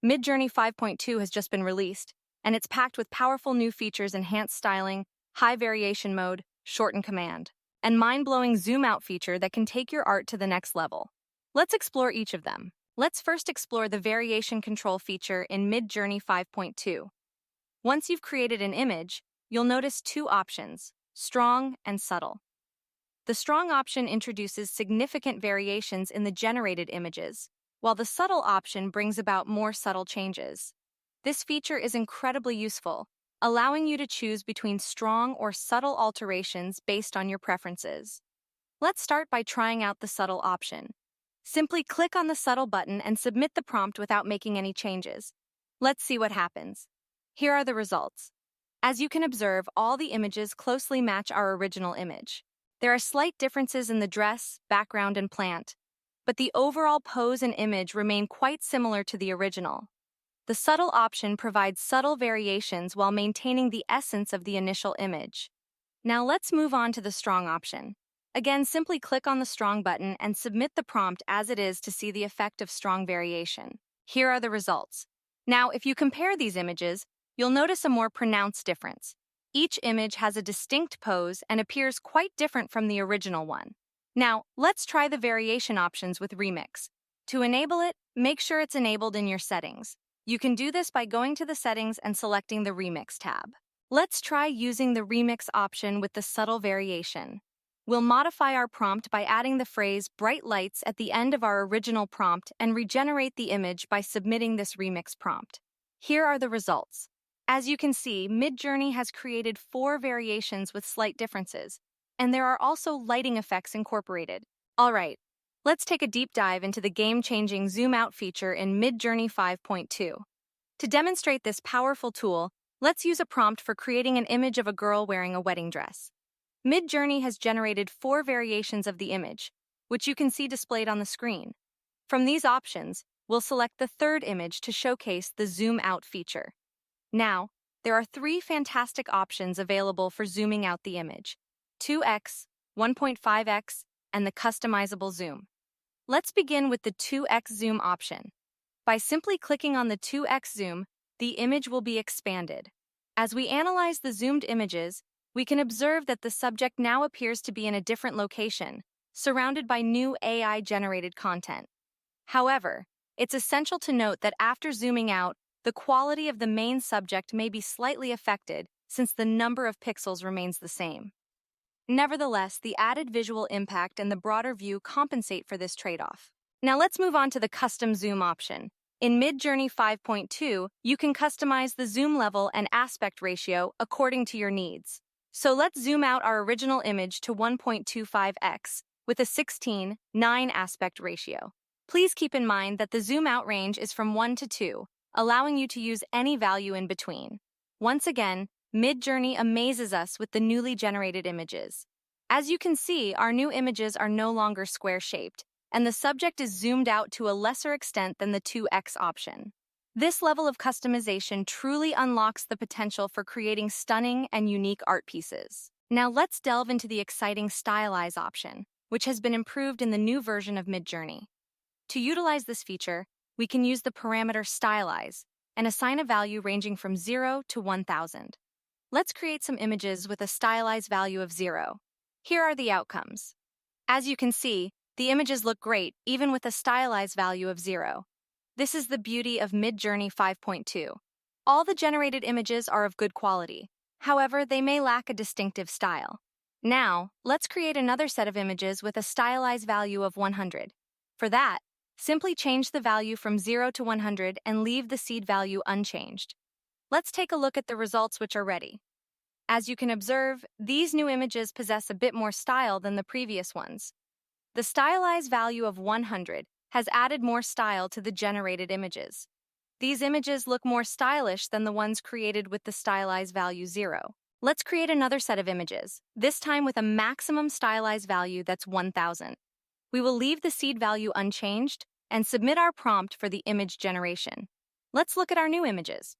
Midjourney 5.2 has just been released, and it's packed with powerful new features: enhanced styling, high variation mode, shorten command, and mind-blowing zoom out feature that can take your art to the next level. Let's explore each of them. Let's first explore the variation control feature in Midjourney 5.2. Once you've created an image, you'll notice two options: strong and subtle. The strong option introduces significant variations in the generated images, while the subtle option brings about more subtle changes. This feature is incredibly useful, allowing you to choose between strong or subtle alterations based on your preferences. Let's start by trying out the subtle option. Simply click on the subtle button and submit the prompt without making any changes. Let's see what happens. Here are the results. As you can observe, all the images closely match our original image. There are slight differences in the dress, background, and plant, but the overall pose and image remain quite similar to the original. The subtle option provides subtle variations while maintaining the essence of the initial image. Now let's move on to the strong option. Again, simply click on the strong button and submit the prompt as it is to see the effect of strong variation. Here are the results. Now, if you compare these images, you'll notice a more pronounced difference. Each image has a distinct pose and appears quite different from the original one. Now, let's try the variation options with Remix. To enable it, make sure it's enabled in your settings. You can do this by going to the settings and selecting the Remix tab. Let's try using the Remix option with the subtle variation. We'll modify our prompt by adding the phrase "bright lights" at the end of our original prompt and regenerate the image by submitting this remix prompt. Here are the results. As you can see, Midjourney has created 4 variations with slight differences, and there are also lighting effects incorporated. All right, let's take a deep dive into the game-changing zoom out feature in Midjourney 5.2. To demonstrate this powerful tool, let's use a prompt for creating an image of a girl wearing a wedding dress. Midjourney has generated 4 variations of the image, which you can see displayed on the screen. From these options, we'll select the third image to showcase the zoom out feature. Now, there are 3 fantastic options available for zooming out the image: 2x, 1.5x, and the customizable zoom. Let's begin with the 2x zoom option. By simply clicking on the 2x zoom, the image will be expanded. As we analyze the zoomed images, we can observe that the subject now appears to be in a different location, surrounded by new AI-generated content. However, it's essential to note that after zooming out, the quality of the main subject may be slightly affected since the number of pixels remains the same. Nevertheless, the added visual impact and the broader view compensate for this trade-off. Now let's move on to the custom zoom option. In Midjourney 5.2, you can customize the zoom level and aspect ratio according to your needs. So let's zoom out our original image to 1.25x with a 16:9 aspect ratio. Please keep in mind that the zoom out range is from 1 to 2, allowing you to use any value in between. Once again, Midjourney amazes us with the newly generated images. As you can see, our new images are no longer square-shaped, and the subject is zoomed out to a lesser extent than the 2x option. This level of customization truly unlocks the potential for creating stunning and unique art pieces. Now let's delve into the exciting Stylize option, which has been improved in the new version of Midjourney. To utilize this feature, we can use the parameter Stylize and assign a value ranging from 0 to 1000. Let's create some images with a stylized value of 0. Here are the outcomes. As you can see, the images look great even with a stylized value of 0. This is the beauty of Midjourney 5.2. All the generated images are of good quality. However, they may lack a distinctive style. Now, let's create another set of images with a stylized value of 100. For that, simply change the value from 0 to 100 and leave the seed value unchanged. Let's take a look at the results which are ready. As you can observe, these new images possess a bit more style than the previous ones. The stylized value of 100 has added more style to the generated images. These images look more stylish than the ones created with the stylized value 0. Let's create another set of images, this time with a maximum stylized value that's 1000. We will leave the seed value unchanged and submit our prompt for the image generation. Let's look at our new images.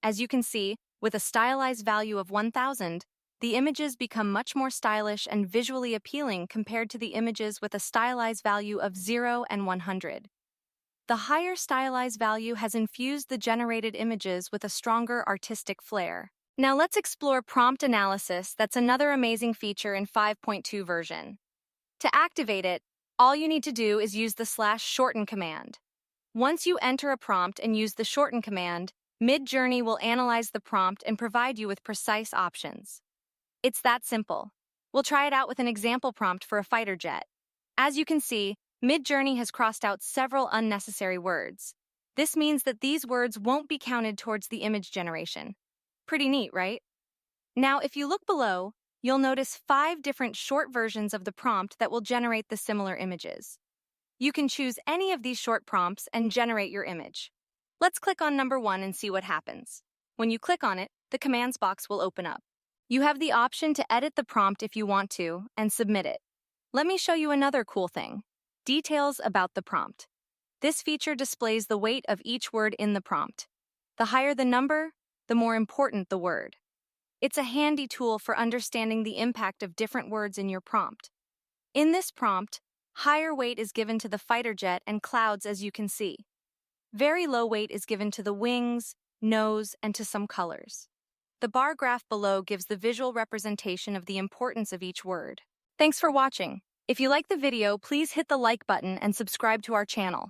As you can see, with a stylized value of 1000, the images become much more stylish and visually appealing compared to the images with a stylized value of 0 and 100. The higher stylized value has infused the generated images with a stronger artistic flair. Now let's explore prompt analysis. That's another amazing feature in 5.2 version. To activate it, all you need to do is use the /shorten command. Once you enter a prompt and use the shorten command, Midjourney will analyze the prompt and provide you with precise options. It's that simple. We'll try it out with an example prompt for a fighter jet. As you can see, Midjourney has crossed out several unnecessary words. This means that these words won't be counted towards the image generation. Pretty neat, right? Now, if you look below, you'll notice 5 different short versions of the prompt that will generate the similar images. You can choose any of these short prompts and generate your image. Let's click on number 1 and see what happens. When you click on it, the commands box will open up. You have the option to edit the prompt if you want to and submit it. Let me show you another cool thing. Details about the prompt. This feature displays the weight of each word in the prompt. The higher the number, the more important the word. It's a handy tool for understanding the impact of different words in your prompt. In this prompt, higher weight is given to the fighter jet and clouds, as you can see. Very low weight is given to the wings, nose, and to some colors. The bar graph below gives the visual representation of the importance of each word. Thanks for watching. If you like the video, please hit the like button and subscribe to our channel.